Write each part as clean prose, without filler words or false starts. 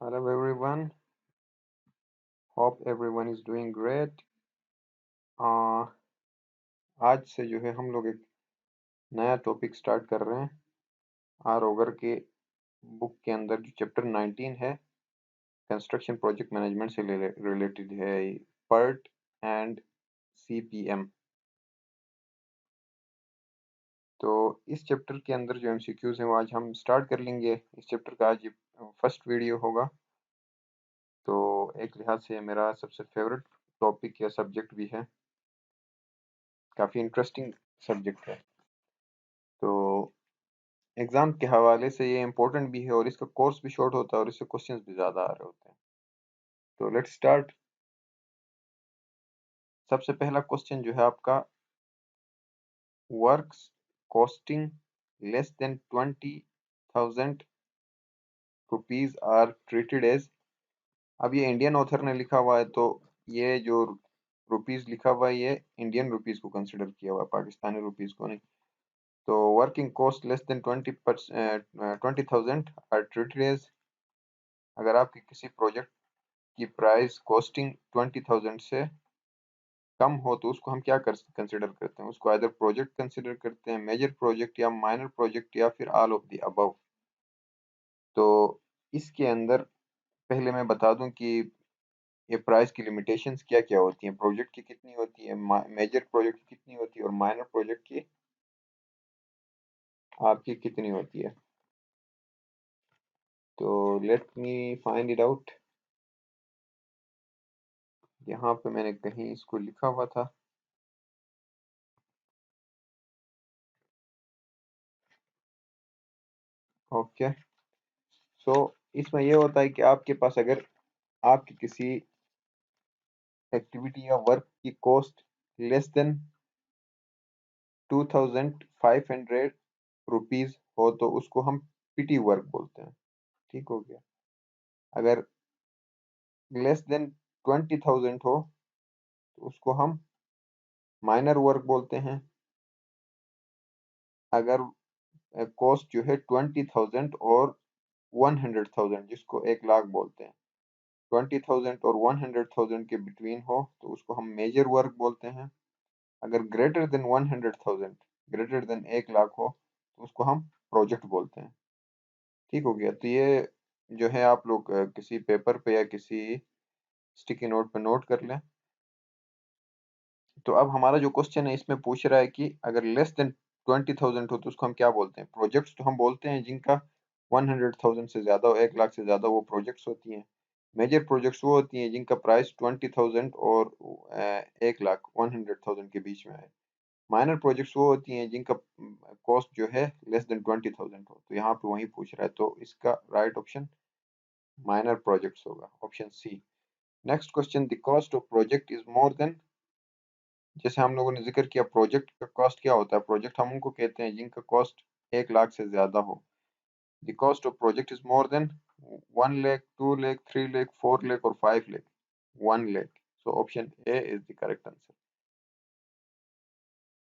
Hello everyone. Hope everyone is doing great. आज से जो है हम लोग एक नया टॉपिक स्टार्ट कर रहे हैं। आर ओवर के बुक के अंदर जो चैप्टर 19 है कंस्ट्रक्शन प्रोजेक्ट मैनेजमेंट से रिलेटेड है, पर्ट एंड सीपीएम। तो इस चैप्टर के अंदर जो एमसीक्यूज हैं वो आज हम स्टार्ट कर लेंगे। इस चैप्टर का आज फर्स्ट वीडियो होगा, तो एक लिहाज से मेरा सबसे फेवरेट टॉपिक या सब्जेक्ट भी है। काफ़ी इंटरेस्टिंग सब्जेक्ट है, तो एग्जाम के हवाले से ये इम्पोर्टेंट भी है और इसका कोर्स भी शॉर्ट होता है और इससे क्वेश्चंस भी ज़्यादा आ रहे होते हैं। तो लेट्स स्टार्ट। सबसे पहला क्वेश्चन जो है आपका, works costing less than 20,000 rupees are treated as. अब ये इंडियन ऑथर ने लिखा हुआ है, तो ये जो रुपीज लिखा हुआ है ये इंडियन रुपीज को कंसिडर किया हुआ है, पाकिस्तानी रुपीज को नहीं। तो working cost less than 20,000 are treated as. अगर आपकी किसी प्रोजेक्ट की प्राइस कॉस्टिंग 20,000 से कम हो तो उसको हम क्या कंसिडर करते हैं? उसको आइदर प्रोजेक्ट कंसिडर करते हैं, मेजर प्रोजेक्ट या माइनर प्रोजेक्ट या फिर ऑल ऑफ द अबव। तो इसके अंदर पहले मैं बता दूं कि ये प्राइस की लिमिटेशंस क्या क्या होती हैं, प्रोजेक्ट की कितनी होती है, मेजर प्रोजेक्ट की कितनी होती है और माइनर प्रोजेक्ट की आपकी कितनी होती है। तो let me find it out. यहाँ पे मैंने कहीं इसको लिखा हुआ था। ओके, सो इसमें ये होता है कि आपके पास अगर आपकी किसी एक्टिविटी या वर्क की कॉस्ट लेस देन 2,500 रुपीज हो तो उसको हम पीटी वर्क बोलते हैं। ठीक हो गया। अगर लेस देन 20,000 हो तो उसको हम माइनर वर्क बोलते हैं। अगर कॉस्ट जो है 20,000 और 100,000, जिसको 1 लाख बोलते हैं, 20,000 और 100,000 के बिटवीन हो तो उसको हम मेजर वर्क बोलते हैं। अगर greater than 100,000, greater than 1 lakh हो तो उसको हम प्रोजेक्ट बोलते हैं। ठीक हो गया। तो ये जो है आप लोग किसी पेपर पे या किसी स्टिकी नोट पे नोट कर लें। तो अब हमारा जो क्वेश्चन है इसमें पूछ रहा है कि अगर लेस देन 20,000 हो तो उसको हम क्या बोलते हैं? प्रोजेक्ट्स तो हम बोलते हैं जिनका 100,000 से ज्यादा हो, 1 लाख से ज्यादा, वो प्रोजेक्ट्स होती हैं। मेजर प्रोजेक्ट्स वो होती हैं जिनका प्राइस 20,000 और 1 लाख 100,000 के बीच में है। माइनर प्रोजेक्ट्स वो होती हैं जिनका कॉस्ट जो है लेस देन 20,000 हो। तो यहाँ पे वही पूछ रहा है, तो इसका राइट ऑप्शन माइनर प्रोजेक्ट्स होगा, option C. Next question, the cost of project is more than. जैसे हम लोगों ने जिक्र किया, प्रोजेक्ट का कॉस्ट क्या होता है? प्रोजेक्ट हम उनको कहते हैं जिनका कॉस्ट 1 लाख से ज्यादा हो। The cost of project is more than 1 lakh, 2 lakh, 3 lakh, 4 lakh और 5 lakh. 1 lakh. So option A is the correct answer.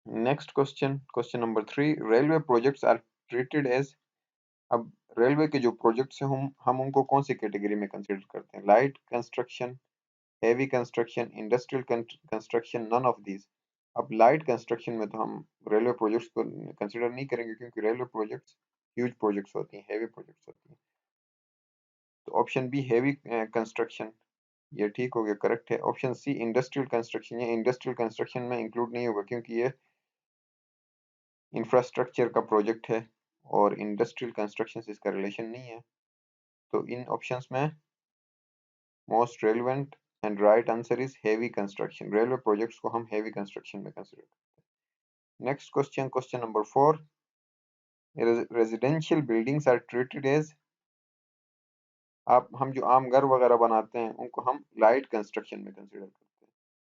Next question, question number 3, railway projects are treated as. अब रेलवे के जो प्रोजेक्ट्स हैं हम उनको कौन सी कैटेगरी में कंसिडर करते हैं? Light construction, heavy construction, industrial construction, none of these. अब लाइट कंस्ट्रक्शन में तो हम रेलवे प्रोजेक्ट्स को कंसिडर नहीं करेंगे क्योंकि रेलवे प्रोजेक्ट्स ह्यूज प्रोजेक्ट्स होती हैं, हेवी प्रोजेक्ट्स होती हैं। तो ऑप्शन बी हेवी कंस्ट्रक्शन ये ठीक हो गया, करेक्ट है। ऑप्शन सी इंडस्ट्रियल कंस्ट्रक्शन, ये इंडस्ट्रियल कंस्ट्रक्शन में इंक्लूड नहीं होगा क्योंकि ये इंफ्रास्ट्रक्चर का प्रोजेक्ट है और इंडस्ट्रियल कंस्ट्रक्शन से इसका रिलेशन नहीं है। तो इन ऑप्शंस में most relevant and right answer is heavy construction. Railway projects को हम हेवी कंस्ट्रक्शन में कंसिडर करते हैं। Next question, question number 4, residential buildings are treated as. आप हम जो आम घर वगैरह बनाते हैं उनको हम लाइट कंस्ट्रक्शन में कंसिडर करते हैं।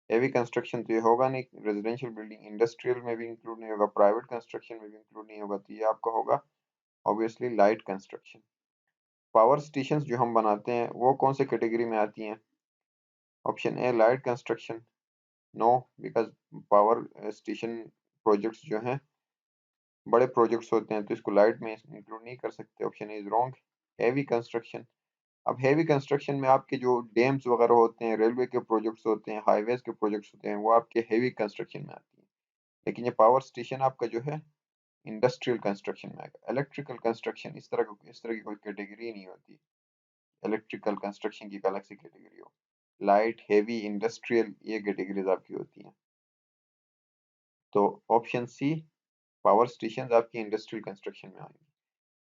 हेवी कंस्ट्रक्शन तो ये होगा नहीं, रेजिडेंशियल बिल्डिंग इंडस्ट्रियल में भी इंक्लूड नहीं होगा, प्राइवेट कंस्ट्रक्शन में भी इंक्लूड नहीं होगा, तो ये आपका होगा obviously light construction. Power station जो हम बनाते हैं वो कौन से कैटेगरी में आती हैं? Option A light construction, no, because power station projects जो हैं बड़े प्रोजेक्ट्स होते हैं तो इसको लाइट में इंक्लूड नहीं कर सकते, option A is wrong. Heavy construction, अब हेवी कंस्ट्रक्शन में आपके जो डैम्स वगैरह होते हैं, रेलवे के प्रोजेक्ट्स होते हैं, हाईवेज के प्रोजेक्ट्स होते हैं, वो आपके हेवी कंस्ट्रक्शन में आती है। लेकिन ये पावर स्टेशन आपका जो है इंडस्ट्रियल कंस्ट्रक्शन में आएगा। इलेक्ट्रिकल कंस्ट्रक्शन इस तरह की कोई कैटेगरी नहीं होती। इलेक्ट्रिकल कंस्ट्रक्शन की एक अलग से कैटेगरी हो। लाइट, हेवी, इंडस्ट्रियल, ये कैटेगरीज आपकी होती हैं। तो ऑप्शन सी, पावर स्टेशन आपकी इंडस्ट्रियल कंस्ट्रक्शन में आएंगे।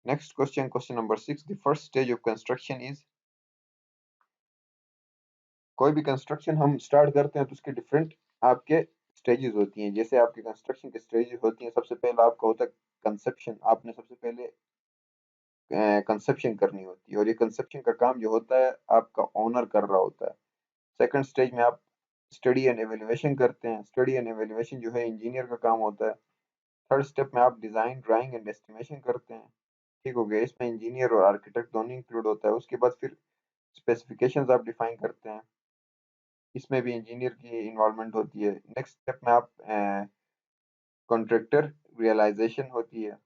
Next question, question number 6, the first stage of construction is. कोई भी कंस्ट्रक्शन हम स्टार्ट करते हैं तो उसके डिफरेंट आपके स्टेजेस होती हैं। जैसे आपके कंस्ट्रक्शन के स्टेजेस होती हैं, सबसे पहला आपका होता है कंसेप्शन। आपने सबसे पहले कंसेप्शन करनी होती है, और ये कंसेप्शन का काम जो होता है आपका ओनर कर रहा होता है। सेकंड स्टेज में आप स्टडी एंड एवेल्युएशन करते हैं। स्टडी एंड एवेल्युएशन जो है इंजीनियर का काम होता है। थर्ड स्टेप में आप डिजाइन, ड्राइंग एंड एस्टिमेशन करते हैं। ठीक हो गया, इसमें इंजीनियर और आर्किटेक्ट दोनों इंक्लूड होता है। उसके बाद फिर स्पेसिफिकेशंस आप डिफाइन करते हैं, इसमें भी इंजीनियर की इन्वॉल्वमेंट होती है। नेक्स्ट स्टेप में आप कॉन्ट्रैक्टर रियलाइजेशन होती है।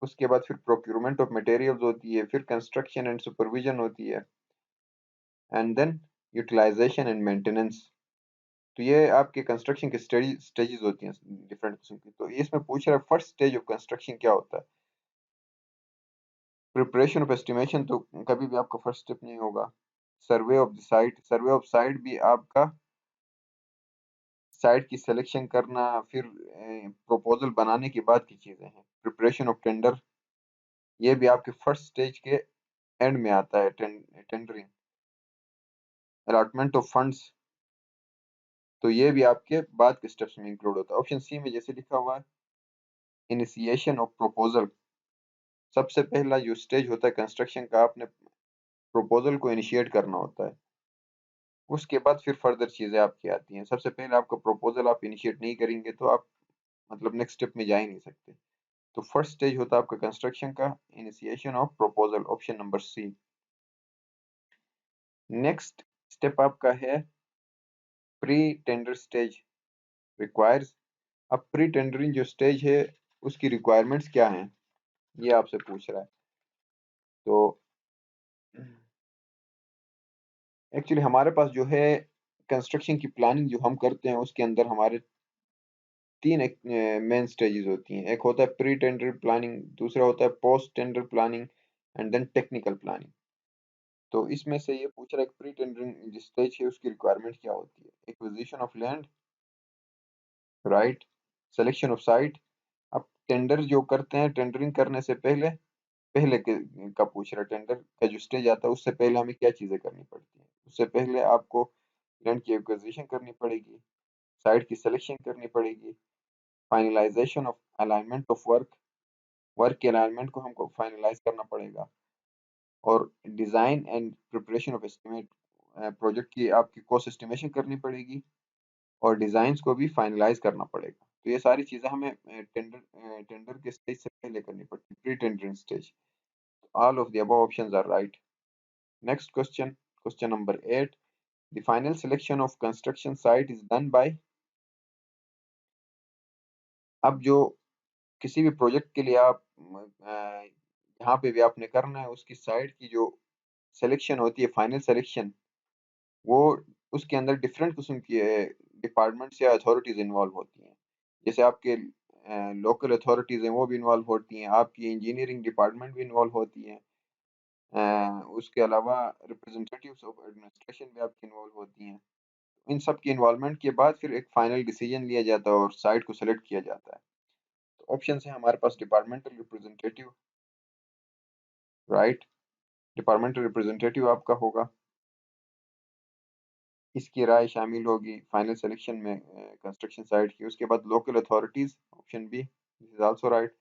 उसके बाद फिर प्रोक्यूरमेंट ऑफ मटेरियल्स होती है, फिर कंस्ट्रक्शन एंड सुपरविजन होती है, and then utilisation and maintenance. तो ये आपके कंस्ट्रक्शन के स्टेजेस होती हैं डिफरेंट किस्म की। तो ये इसमें पूछ रहा है फर्स्ट स्टेज ऑफ कंस्ट्रक्शन क्या होता है। प्रिपरेशन ऑफ एस्टिमेशन तो कभी भी आपका फर्स्ट स्टेप नहीं होगा। Survey of the site, survey of site भी आपका साइट की सिलेक्शन करना, फिर प्रपोजल बनाने के बाद की चीजें हैं। प्रिपरेशन ऑफ टेंडर, ये भी आपके फर्स्ट स्टेज के एंड में आता है। टेंडरिंग, अलॉटमेंट ऑफ फंड्स, तो ये भी आपके बाद के स्टेप्स में इंक्लूड होता है। ऑप्शन सी में जैसे लिखा हुआ है, इनिशिएशन ऑफ प्रपोजल, सबसे पहला जो स्टेज होता है कंस्ट्रक्शन का, आपने प्रपोजल को इनिशिएट करना होता है। उसके बाद फिर फर्दर चीजें आपकी आती हैं। सबसे पहले आपका प्रपोजल आप इनिशिएट नहीं करेंगे तो आप मतलब नेक्स्ट स्टेप में जा ही नहीं सकते। तो फर्स्ट स्टेज होता है आपका कंस्ट्रक्शन का initiation of proposal, option number C. Next step आपका है प्री टेंडर स्टेज रिक्वायर्स। अब प्री टेंडरिंग जो स्टेज है उसकी रिक्वायरमेंट्स क्या हैं, ये आपसे पूछ रहा है। तो एक्चुअली हमारे पास जो है कंस्ट्रक्शन की प्लानिंग जो हम करते हैं उसके अंदर हमारे तीन मेन स्टेजेस होती हैं। एक होता है प्री टेंडर प्लानिंग, दूसरा होता है post tender planning, and then technical planning. तो इसमें से ये पूछ रहा है प्री टेंडरिंग स्टेज है उसकी रिक्वायरमेंट क्या होती है। Acquisition of land, right, selection of site. अब टेंडर जो करते हैं, टेंडरिंग करने से पहले का पूछ रहा है, टेंडर का जो स्टेज आता है उससे पहले हमें क्या चीजें करनी पड़ती हैं। उससे पहले आपको लैंड की एक्विजिशन करनी पड़ेगी, साइट की सिलेक्शन करनी पड़ेगी, finalisation of alignment of work, work के अलाइनमेंट को हमको फाइनलाइज करना पड़ेगा, और design and preparation of estimate, project की आपकी कॉस्ट एस्टिमेशन करनी पड़ेगी, और डिजाइंस को भी फाइनलाइज करना पड़ेगा। तो ये सारी चीजें हमें टेंडर के स्टेज से पहले करनी पड़ती है, pre tendering stage. All of the above options are right. Next question, question number 8, the final selection of construction site is done by. अब जो किसी भी प्रोजेक्ट के लिए आप जहाँ पे भी आपने करना है उसकी साइट की जो सिलेक्शन होती है, फाइनल सिलेक्शन, वो उसके अंदर डिफरेंट किस्म की डिपार्टमेंट्स या अथॉरिटीज इन्वॉल्व होती हैं। जैसे आपके लोकल अथॉरिटीज हैं वो भी इन्वॉल्व होती हैं, आपकी इंजीनियरिंग डिपार्टमेंट भी इन्वॉल्व होती हैं, उसके अलावा रिप्रेजेंटेटिव्स ऑफ एडमिनिस्ट्रेशन भी आपकी इन्वॉल्व होती हैं। इन सब की इन्वॉल्वमेंट के बाद फिर एक फाइनल डिसीजन लिया जाता है और साइट को सेलेक्ट किया जाता है। तो ऑप्शन है हमारे पास departmental representative, right, departmental representative आपका होगा, इसकी राय शामिल होगी फाइनल सिलेक्शन में कंस्ट्रक्शन साइट की। उसके बाद local authorities, option B, this is also right.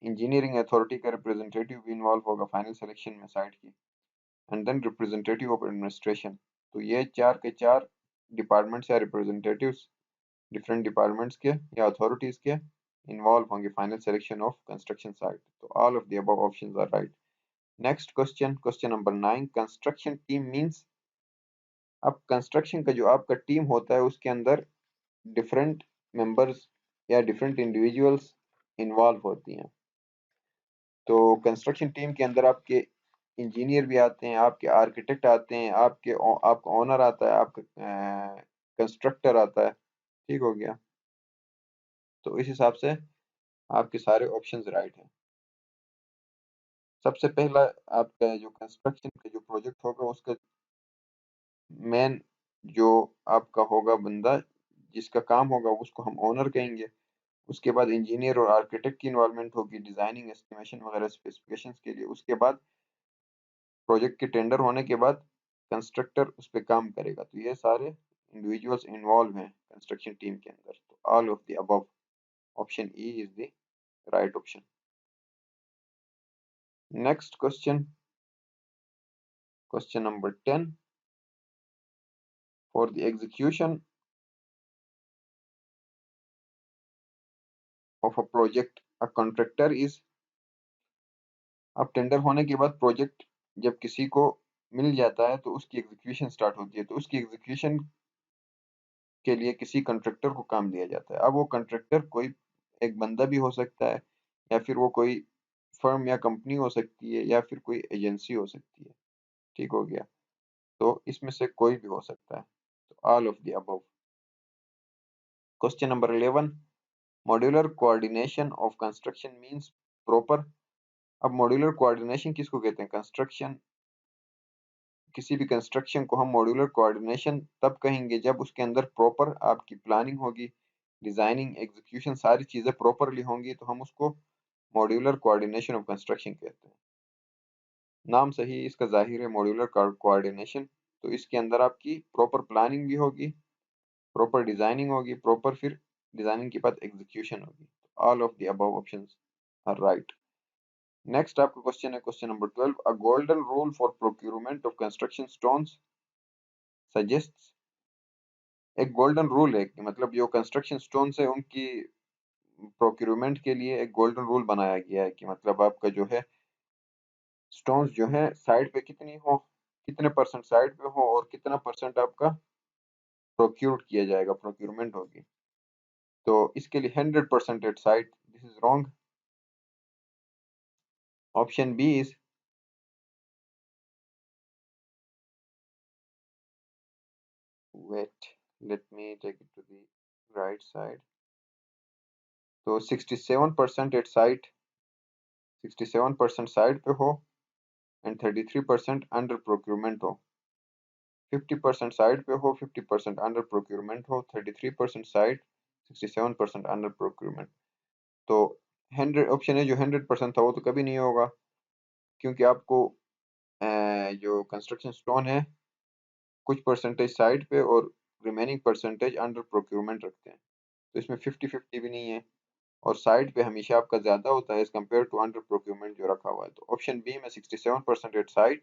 Engineering authority का रिप्रेजेंटेटिव भी इन्वॉल्व होगा फाइनल सिलेक्शन में साइट की, and then representative of administration. तो ये चार के चार डिपार्टमेंट्स या रिप्रेजेंटेटिव्स डिफरेंट डिपार्टमेंट्स के या अथॉरिटीज के इन्वॉल्व होंगे final selection of construction site. तो all of the above options are right. Next question, question number 9, construction team means. अब कंस्ट्रक्शन का जो आपका टीम होता है उसके अंदर डिफरेंट मेंबर्स या डिफरेंट इंडिविजुअल्स इन्वॉल्व होती हैं। तो कंस्ट्रक्शन टीम के अंदर आपके इंजीनियर भी आते हैं, आपके आर्किटेक्ट आते हैं, आपका ओनर आता है, आपका कंस्ट्रक्टर आता है। ठीक हो गया। तो इस हिसाब से आपके सारे ऑप्शंस राइट हैं। सबसे पहला आपका जो कंस्ट्रक्शन का जो प्रोजेक्ट होगा उसका मेन जो आपका होगा बंदा जिसका काम होगा उसको हम ओनर कहेंगे। उसके बाद इंजीनियर और आर्किटेक्ट की इन्वॉल्वमेंट होगी डिजाइनिंग एस्टिमेशन वगैरह स्पेसिफिकेशंस के लिए। उसके बाद प्रोजेक्ट के टेंडर होने के बाद कंस्ट्रक्टर उस पर काम करेगा। तो ये सारे इंडिविजुअल्स इन्वॉल्व हैं कंस्ट्रक्शन टीम के अंदर। तो all of the above, option E is the right option. Next question, question number 10, for the execution of a project a contractor is. अब टेंडर होने के बाद प्रोजेक्ट जब किसी को मिल जाता है तो उसकी एग्जीक्यूशन स्टार्ट होती है। तो उसकी एग्जीक्यूशन के लिए किसी कॉन्ट्रैक्टर को काम दिया जाता है। अब वो कॉन्ट्रैक्टर कोई एक बंदा भी हो सकता है, या फिर वो कोई फर्म या कंपनी हो सकती है, या फिर कोई एजेंसी हो सकती है। ठीक हो गया। तो इसमें से कोई भी हो सकता है। तो all of the above. Question number 11, modular coordination of construction means proper. अब मॉड्यूलर कोऑर्डिनेशन किसको कहते हैं? कंस्ट्रक्शन, किसी भी कंस्ट्रक्शन को हम मॉड्यूलर कोऑर्डिनेशन तब कहेंगे जब उसके अंदर प्रॉपर आपकी प्लानिंग होगी, डिजाइनिंग एग्जीक्यूशन सारी चीजें प्रॉपरली होंगी, तो हम उसको मॉड्यूलर कोऑर्डिनेशन ऑफ कंस्ट्रक्शन कहते हैं। नाम सही इसका जाहिर है, मॉड्यूलर कोऑर्डिनेशन। तो इसके अंदर आपकी प्रॉपर प्लानिंग भी होगी, प्रॉपर डिजाइनिंग होगी, प्रॉपर फिर डिजाइनिंग के बाद एग्जीक्यूशन होगी। All of the above options are right. Next आपका क्वेश्चन है question number 12, a golden rule for procurement of construction stones suggests. एक गोल्डन रूल है कि मतलब जो कंस्ट्रक्शन स्टोन्स है उनकी प्रोक्यूरमेंट के लिए एक गोल्डन रूल बनाया गया है कि मतलब आपका जो है स्टोन्स जो है साइड पे कितनी हो, कितने परसेंट साइड पे हो और कितना परसेंट आपका प्रोक्यूर्ड किया जाएगा, प्रोक्यूरमेंट होगी। तो इसके लिए 100% at site, this is wrong. Option B is, wait let me take it to the right side. तो 67% एट साइट, 67% साइड पे हो एंड 33% अंडर प्रोक्यूरमेंट हो। 50% साइड पे हो, 50% अंडर प्रोक्यूरमेंट हो, 33% साइड, 67% अंडर प्रोक्यूरमेंट। तो 100 ऑप्शन है जो 100% था वो तो कभी नहीं होगा, क्योंकि आपको जो कंस्ट्रक्शन स्टोन है कुछ परसेंटेज साइड पे और रिमेनिंग परसेंटेज अंडर प्रोक्यूरमेंट रखते हैं। तो इसमें 50-50 भी नहीं है, और साइड पे हमेशा आपका ज्यादा होता है as compare to under procurement जो रखा हुआ है। तो ऑप्शन बी में 67% at side,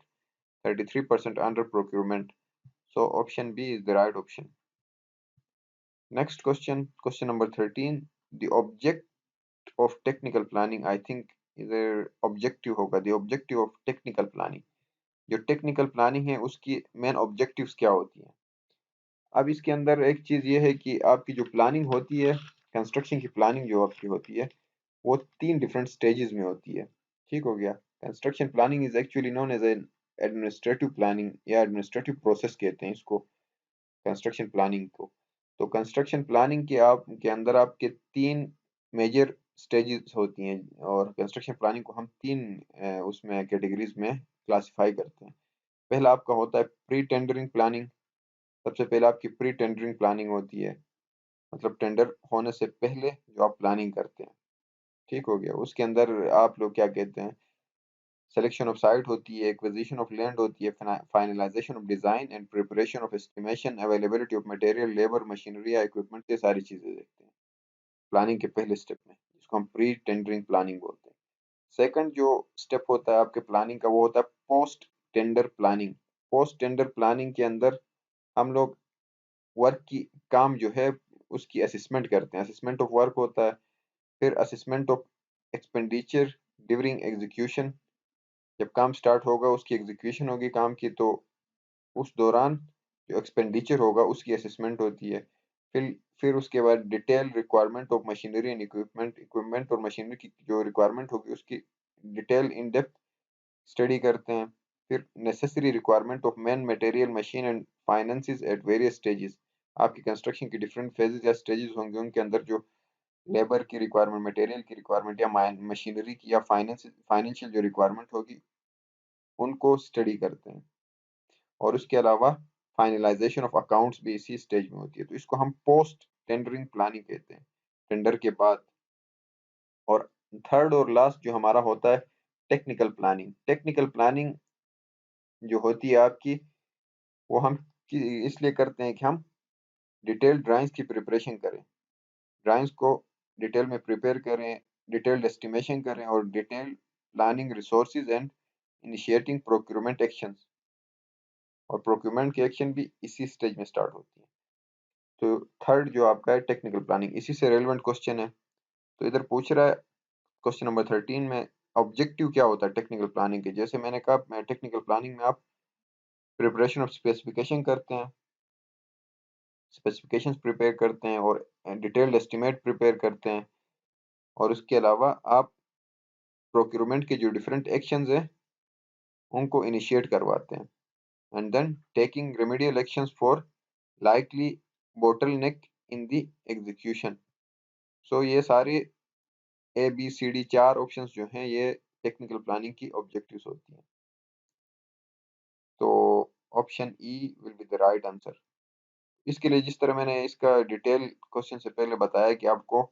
33% under procurement. So option B is the right option. Next question, question number 13, the object of technical planning. I think इधर ऑब्जेक्टिव होगा, the objective of technical planning. जो technical planning है उसकी main objectives क्या होती हैं? अब इसके अंदर एक चीज ये है कि आपकी जो प्लानिंग होती है, कंस्ट्रक्शन की प्लानिंग जो आपकी होती है वो 3 डिफरेंट स्टेजेस में होती है। ठीक हो गया। Construction planning is actually known as an administrative planning, या एडमिनिस्ट्रेटिव प्रोसेस कहते हैं इसको, कंस्ट्रक्शन प्लानिंग को। तो कंस्ट्रक्शन प्लानिंग के आप के अंदर आपके 3 मेजर स्टेजेस होती हैं, और कंस्ट्रक्शन प्लानिंग को हम 3 उसमें कैटेगरीज में क्लासिफाई करते हैं। पहला आपका होता है प्री टेंडरिंग प्लानिंग। सबसे पहले आपकी प्री टेंडरिंग प्लानिंग होती है, मतलब टेंडर होने से पहले जो आप प्लानिंग करते हैं। ठीक हो गया। उसके अंदर आप लोग क्या कहते हैं, सिलेक्शन ऑफ साइट होती है, एक्विजिशन ऑफ लैंड होती है, finalisation of design and preparation of estimation, availability of material, labour, machinery या इक्विपमेंट, ये सारी चीजें देखते हैं प्लानिंग के पहले स्टेप में, जिसको हम प्री टेंडरिंग प्लानिंग बोलते हैं। सेकंड जो स्टेप होता है आपके प्लानिंग का वो होता है post tender planning. Post tender planning के अंदर हम लोग वर्क की काम जो है उसकी असेसमेंट करते हैं, असेसमेंट ऑफ वर्क होता है। फिर assessment of expenditure during execution, जब काम स्टार्ट होगा उसकी एग्जीक्यूशन होगी काम की, तो उस दौरान जो एक्सपेंडिचर होगा उसकी असेसमेंट होती है। फिर उसके बाद detail requirement of machinery and equipment, equipment और मशीनरी की जो रिक्वायरमेंट होगी उसकी डिटेल इन डेप्थ स्टडी करते हैं। फिर necessary requirement of man material machine and finances at various stages, आपकी कंस्ट्रक्शन की डिफरेंट फेजेस या स्टेजेस होंगे, उनके अंदर जो लेबर की रिक्वायरमेंट, मटेरियल की रिक्वायरमेंट या मशीनरी की या फाइनेंशियल जो रिक्वायरमेंट होगी उनको स्टडी करते हैं। और उसके अलावा फाइनलाइजेशन ऑफ अकाउंट्स भी इसी स्टेज में होती है, तो इसको हम पोस्ट टेंडरिंग प्लानिंग कहते हैं, टेंडर के बाद। और थर्ड और लास्ट जो हमारा होता है टेक्निकल प्लानिंग। टेक्निकल प्लानिंग जो होती है आपकी, वो हम इसलिए करते हैं कि हम डिटेल ड्राइंग्स की प्रिपरेशन करें, ड्राइंग्स को डिटेल में प्रिपेयर करें, डिटेल्ड एस्टिमेशन करें और detail planning resources and initiating procurement actions, और प्रोक्यूरमेंट की एक्शन भी इसी स्टेज में स्टार्ट होती है। तो थर्ड जो आपका है टेक्निकल प्लानिंग, इसी से रेलेवेंट क्वेश्चन है। तो इधर पूछ रहा है क्वेश्चन नंबर 13 में ऑब्जेक्टिव क्या होता है टेक्निकल प्लानिंग के। जैसे मैंने कहा, टेक्निकल प्लानिंग में आप प्रिपरेशन ऑफ स्पेसिफिकेशन करते हैं, स्पेसिफिकेशंस प्रिपेयर करते हैं और डिटेल्ड एस्टिमेट प्रिपेयर करते हैं, और उसके अलावा आप प्रोक्यूरमेंट के जो डिफरेंट एक्शंस हैं उनको इनिशिएट करवाते हैं, and then taking remedial actions for likely bottleneck in the execution. So ये सारे A B C D 4 options जो हैं ये टेक्निकल प्लानिंग की ऑब्जेक्टिव्स होती हैं। तो option E will be the right answer. इसके लिए जिस तरह मैंने इसका डिटेल क्वेश्चन से पहले बताया कि आपको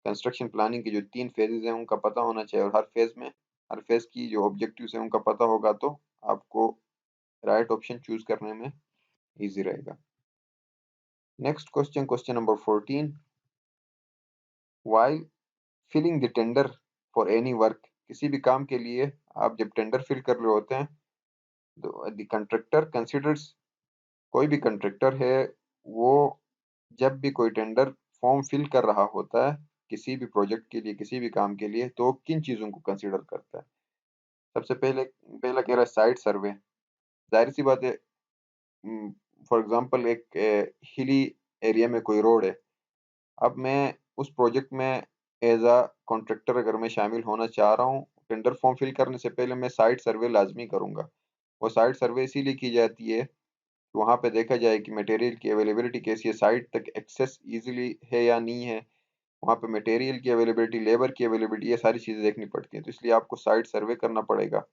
कंस्ट्रक्शन प्लानिंग के जो 3 फेजेस हैं उनका पता होना चाहिए, और हर फेज की जो ऑब्जेक्टिव्स हैं उनका पता होगा, तो आपको राइट ऑप्शन चूज करने में इजी रहेगा। Next question, question number 14, while filling the tender for any work, किसी भी काम के लिए आप जब टेंडर फिल कर रहे होते हैं, तो द कंट्रैक्टर कंसिडर्स, कोई भी कंट्रैक्टर है वो जब भी कोई टेंडर फॉर्म फिल कर रहा होता है किसी भी प्रोजेक्ट के लिए, किसी भी काम के लिए, तो किन चीज़ों को कंसिडर करता है। सबसे पहले पहला कह रहा है साइट सर्वे। जाहिर सी बात है, फॉर एग्जांपल एक हिली एरिया में कोई रोड है, अब मैं उस प्रोजेक्ट में एज अ कॉन्ट्रैक्टर अगर मैं शामिल होना चाह रहा हूँ, टेंडर फॉर्म फिल करने से पहले मैं साइट सर्वे लाजमी करूंगा। वो साइट सर्वे इसीलिए की जाती है कि वहाँ पे देखा जाए कि मटेरियल की अवेलेबिलिटी कैसी है, साइट तक एक्सेस इजीली है या नहीं है, वहाँ पे मटेरियल की अवेलेबिलिटी, लेबर की अवेलेबिलिटी, ये सारी चीज़ें देखनी पड़ती हैं, तो इसलिए आपको साइट सर्वे करना पड़ेगा।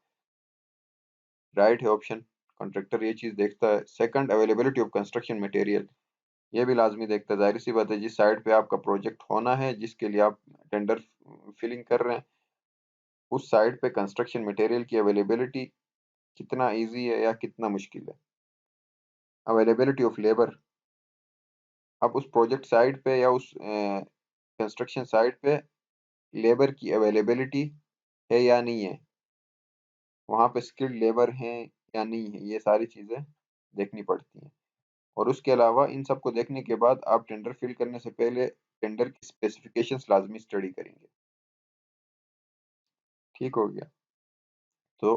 राइट है ऑप्शन, कॉन्ट्रैक्टर ये चीज़ देखता है। Second, availability of construction material, ये भी लाजमी देखता है। जाहिर सी बात है, जिस साइट पे आपका प्रोजेक्ट होना है, जिसके लिए आप टेंडर फिलिंग कर रहे हैं, उस साइट पे कंस्ट्रक्शन मटेरियल की अवेलेबिलिटी कितना इजी है या कितना मुश्किल है। अवेलेबिलिटी ऑफ लेबर, अब उस प्रोजेक्ट साइट पे या उस कंस्ट्रक्शन साइट पे लेबर की अवेलेबिलिटी है या नहीं है, वहाँ पे स्किल्ड लेबर हैं या नहीं है, ये सारी चीज़ें देखनी पड़ती हैं। और उसके अलावा इन सबको देखने के बाद आप टेंडर फिल करने से पहले टेंडर की स्पेसिफिकेशंस लाजमी स्टडी करेंगे। ठीक हो गया। तो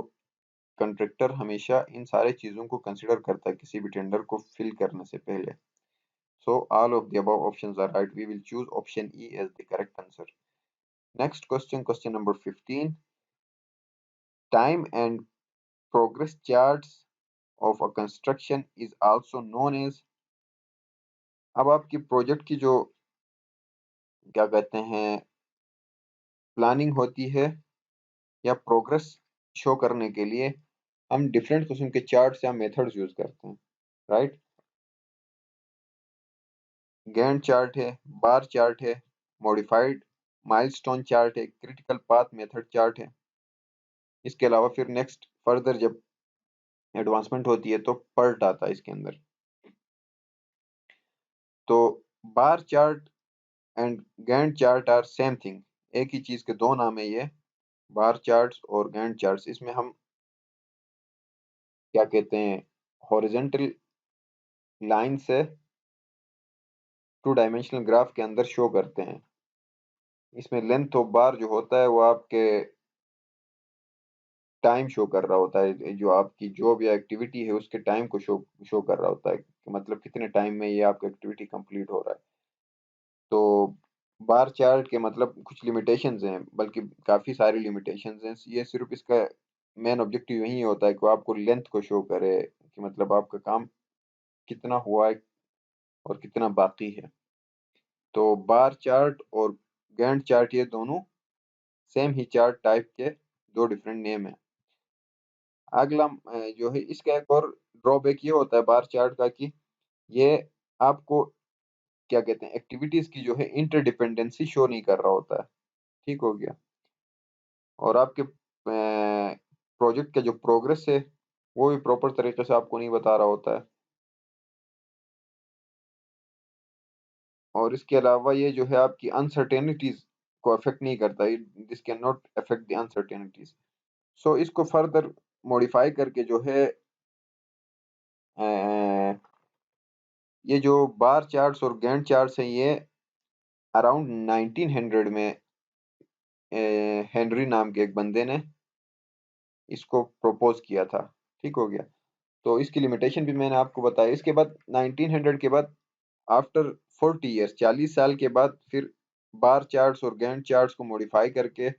कंट्रैक्टर हमेशा इन सारे चीज़ों को कंसिडर करता है किसी भी टेंडर को फिल करने से पहले। So all of the above options are right, we will choose option E as the correct answer. Next question, question number 15, time and progress charts of a construction is also known as, अब आपकी project की जो क्या कहते हैं planning होती है या प्रोग्रेस शो करने के लिए हम डिफरेंट किस्म के चार्ट्स या मेथड्स यूज करते हैं। राइट, गैंट चार्ट है, बार चार्ट है, मॉडिफाइड माइलस्टोन चार्ट है, क्रिटिकल पाथ मेथड चार्ट है। इसके अलावा फिर नेक्स्ट फर्दर जब एडवांसमेंट होती है तो पर्ट आता है इसके अंदर। तो bar chart and Gantt chart are same thing, एक ही चीज के दो नाम है ये, बार चार्ट्स और गैंट चार्ट्स। इसमें हम क्या कहते हैं हॉरिजेंटल लाइन से टू डायमेंशनल ग्राफ के अंदर शो करते हैं। इसमें लेंथ ऑफ बार जो होता है वो आपके टाइम शो कर रहा होता है, जो आपकी जॉब या एक्टिविटी है उसके टाइम को शो कर रहा होता है कि मतलब कितने टाइम में ये आपका एक्टिविटी कंप्लीट हो रहा है। तो बार चार्ट के मतलब कुछ लिमिटेशंस हैं, बल्कि काफ़ी सारी लिमिटेशंस हैं, ये सिर्फ इसका मेन ऑब्जेक्टिव यही होता है कि वो आपको लेंथ को शो करे कि मतलब आपका काम कितना हुआ है और कितना बाकी है। तो बार चार्ट और गैंट चार्ट ये दोनों सेम ही चार्ट टाइप के दो डिफरेंट नेम है। अगला जो है इसका एक और ड्रॉबैक ये होता है बार चार्ट का कि ये आपको क्या कहते हैं एक्टिविटीज की जो है इंटरडिपेंडेंसी शो नहीं कर रहा होता है। ठीक हो गया। और आपके प्रोजेक्ट का जो प्रोग्रेस है वो भी प्रॉपर तरीके से आपको नहीं बता रहा होता है। और इसके अलावा ये जो है आपकी अनसर्टेनिटीज को अफेक्ट नहीं करता। This can not affect the uncertainties. So इसको फर्दर मॉडिफाई करके जो है अ, ये जो बार चार्ट्स और गैंट चार्ट्स हैं ये अराउंड 1900 में हेनरी नाम के एक बंदे ने इसको प्रपोज किया था। ठीक हो गया। तो इसकी लिमिटेशन भी मैंने आपको बताया। इसके बाद 1900 के बाद आफ्टर 40 ईयर्स 40 साल के बाद फिर बार चार्ट्स और गैंट चार्ट्स को मॉडिफाई करके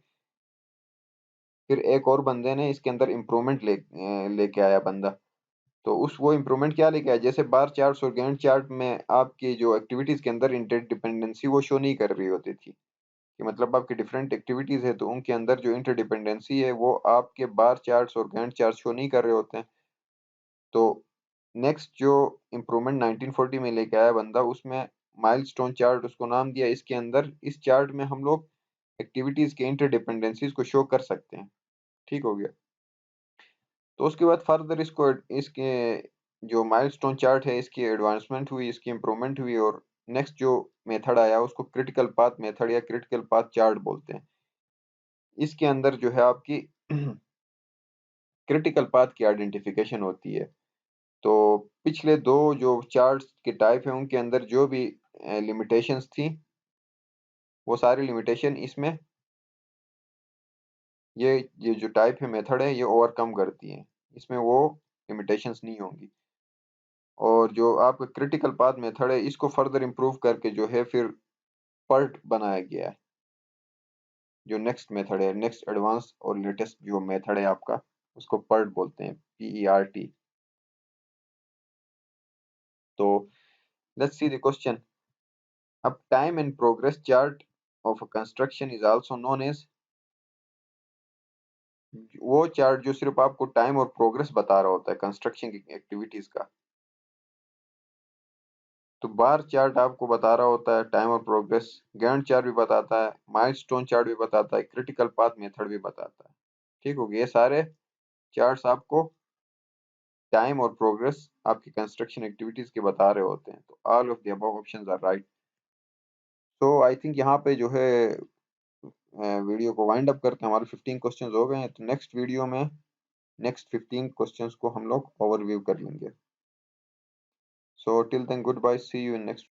फिर एक और बंदे ने इसके अंदर इम्प्रूवमेंट लेके आया बंदा। तो उस वो इम्प्रूवमेंट क्या लेके आया जैसे बार चार्ट्स और गैंट चार्ट में आपकी जो एक्टिविटीज के अंदर इंटरडिपेंडेंसी वो शो नहीं कर रही होती थी कि मतलब आपकी डिफरेंट एक्टिविटीज है तो उनके अंदर जो इंटरडिपेंडेंसी है वो आपके बार चार्ट्स और गैंट चार्ट शो नहीं कर रहे होते हैं। तो नेक्स्ट जो इम्प्रूवमेंट 1940 में लेके आया बंदा उसमें माइलस्टोन चार्ट उसको नाम दिया। इसके अंदर इस चार्ट में हम लोग एक्टिविटीज के इंटरडिपेंडेंसीज को शो कर सकते हैं। ठीक हो गया। तो उसके बाद फर्दर इसको इसके जो माइलस्टोन चार्ट है इसकी एडवांसमेंट हुई इसकी इम्प्रूवमेंट हुई और नेक्स्ट जो मेथड आया उसको क्रिटिकल पाथ मेथड या क्रिटिकल पाथ चार्ट बोलते हैं। इसके अंदर जो है आपकी क्रिटिकल पाथ की आइडेंटिफिकेशन होती है। तो पिछले दो जो चार्ट्स के टाइप हैं उनके अंदर जो भी लिमिटेशंस थी वो सारी लिमिटेशन इसमें ये जो टाइप है मेथड है ये ओवरकम करती है। इसमें वो लिमिटेशंस नहीं होंगी। और जो आपका क्रिटिकल पाथ मेथड है इसको फर्दर इम्प्रूव करके जो है फिर पर्ट बनाया गया है। जो नेक्स्ट मेथड है नेक्स्ट एडवांस और लेटेस्ट जो मेथड है आपका उसको पर्ट बोलते हैं PERT। तो लेट्स सी द क्वेश्चन। अब time and progress chart of a construction is also known as वो चार्ट जो सिर्फ आपको टाइम और प्रोग्रेस बता रहा होता है कंस्ट्रक्शन की एक्टिविटीज का। तो बार चार्ट आपको बता रहा होता है टाइम और प्रोग्रेस। गैंट चार्ट भी बताता है माइलस्टोन चार्ट भी बताता है क्रिटिकल पाथ मेथड भी बताता है। ठीक हो गया। ये सारे चार्ट्स आपको टाइम और प्रोग्रेस आपकी कंस्ट्रक्शन एक्टिविटीज के बता रहे होते हैं। तो all of the above options are right. So I think यहाँ पे जो है वीडियो को वाइंड अप करते हैं। हमारे 15 क्वेश्चंस हो गए हैं। तो नेक्स्ट वीडियो में नेक्स्ट 15 क्वेश्चंस को हम लोग ओवरव्यू कर लेंगे। So till then good bye see you in next